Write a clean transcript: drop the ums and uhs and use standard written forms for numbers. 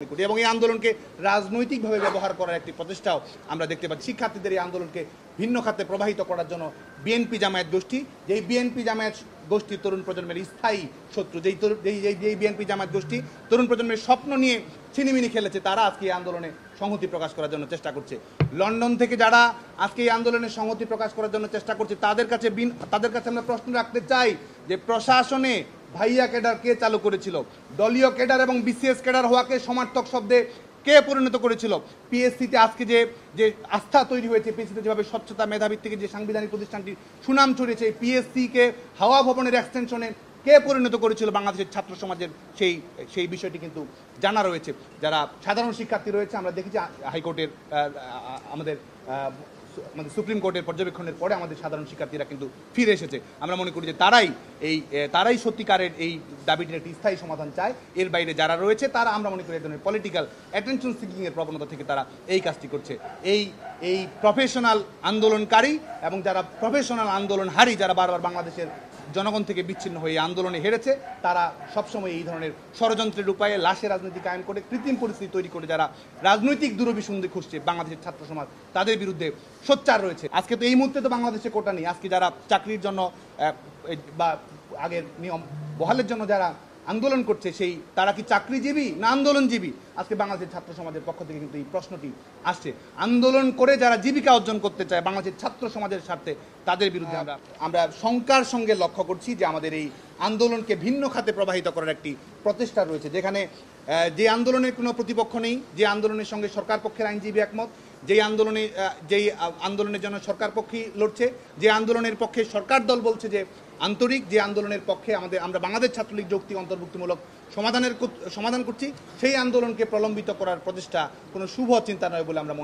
এবং এই আন্দোলনকে রাজনৈতিকভাবে ব্যবহার করার একটি প্রচেষ্টাও আমরা দেখতে পাচ্ছি। শিক্ষার্থীদের এই আন্দোলনকে ভিন্ন খাতে প্রবাহিত করার জন্য বিএনপি জামায়াত গোষ্ঠী, যেই বিএনপি জামায়াত গোষ্ঠী তরুণ প্রজন্মের স্থায়ী শত্রু, যেই বিএনপি জামায়াত গোষ্ঠী তরুণ প্রজন্মের স্বপ্ন নিয়ে ছিনিমিনি খেলেছে, তারা আজকে এই আন্দোলনে সংহতি প্রকাশ করার জন্য চেষ্টা করছে। লন্ডন থেকে যারা আজকে এই আন্দোলনে সংহতি প্রকাশ করার জন্য চেষ্টা করছে, তাদের কাছে আমরা প্রশ্ন রাখতে চাই যে প্রশাসনে ভাইয়া ক্যাডার কে চালু করেছিল? দলীয় ক্যাডার এবং বিসিএস ক্যাডার হওয়াকে সমার্থক শব্দে কে পরিণত করেছিল? পিএসসিতে আজকে যে আস্থা তৈরি হয়েছে, পিএসসিতে যেভাবে স্বচ্ছতা মেধাবীর থেকে যে সাংবিধানিক প্রতিষ্ঠানটি সুনাম ছড়িয়েছে, পিএসসিকে হাওয়া ভবনের এক্সটেনশনে কে পরিণত করেছিল বাংলাদেশের ছাত্র সমাজের সেই বিষয়টি কিন্তু জানা রয়েছে। যারা সাধারণ শিক্ষার্থী রয়েছে, আমরা দেখেছি হাইকোর্টের আমাদের সুপ্রিম কোর্টের পর্যবেক্ষণের পরে আমাদের সাধারণ শিক্ষার্থীরা কিন্তু ফিরে এসেছে। আমরা মনে করি যে তারাই সত্যিকারের এই দাবিটির একটি স্থায়ী সমাধান চায়। এর বাইরে যারা রয়েছে তারা, আমরা মনে করি, এক ধরনের পলিটিক্যাল অ্যাটেনশন সিকিং এর প্রবণতা থেকে তারা এই কাজটি করছে। এই প্রফেশনাল আন্দোলনকারী এবং যারা প্রফেশনাল আন্দোলনহারী, যারা বারবার বাংলাদেশের জনগণ থেকে বিচ্ছিন্ন হয়ে আন্দোলনে হেরেছে, তারা সবসময় এই ধরনের ষড়যন্ত্রের উপায়ে লাশের রাজনীতি কায়েম করে, কৃত্রিম পরিস্থিতি তৈরি করে যারা রাজনৈতিক দূরভিসন্ধি খুঁজছে বাংলাদেশের ছাত্র সমাজ, তাদের বিরুদ্ধে সোচ্চার রয়েছে। আজকে তো এই মুহূর্তে তো বাংলাদেশে কোটা নেই। আজকে যারা চাকরির জন্য বা আগের নিয়ম বহালের জন্য যারা আন্দোলন করছে, তারা কি চাকরিজীবী না আন্দোলনজীবী? আজকে বাংলাদেশের ছাত্র সমাজের পক্ষ থেকে কিন্তু এই প্রশ্নটি আসছে। আন্দোলন করে যারা জীবিকা অর্জন করতে চায় বাংলাদেশের ছাত্র সমাজের স্বার্থে, তাদের বিরুদ্ধে আমরা শঙ্কার সঙ্গে লক্ষ্য করছি যে আমাদের এই আন্দোলনকে ভিন্ন খাতে প্রবাহিত করার একটি প্রচেষ্টা রয়েছে, যেখানে যে আন্দোলনের কোনো প্রতিপক্ষ নেই, যে আন্দোলনের সঙ্গে সরকার পক্ষের আইনজীবী একমত, যেই আন্দোলনের জন্য সরকার পক্ষই লড়ছে, যে আন্দোলনের পক্ষে সরকার দল বলছে যে আন্তরিক, যে আন্দোলনের পক্ষে আমরা বাংলাদেশ ছাত্রলীগ যৌক্তিক অন্তর্ভুক্তিমূলক সমাধান করছি, সেই আন্দোলনকে প্রলম্বিত করার প্রচেষ্টা কোনো শুভ চিন্তা নয় বলে আমরা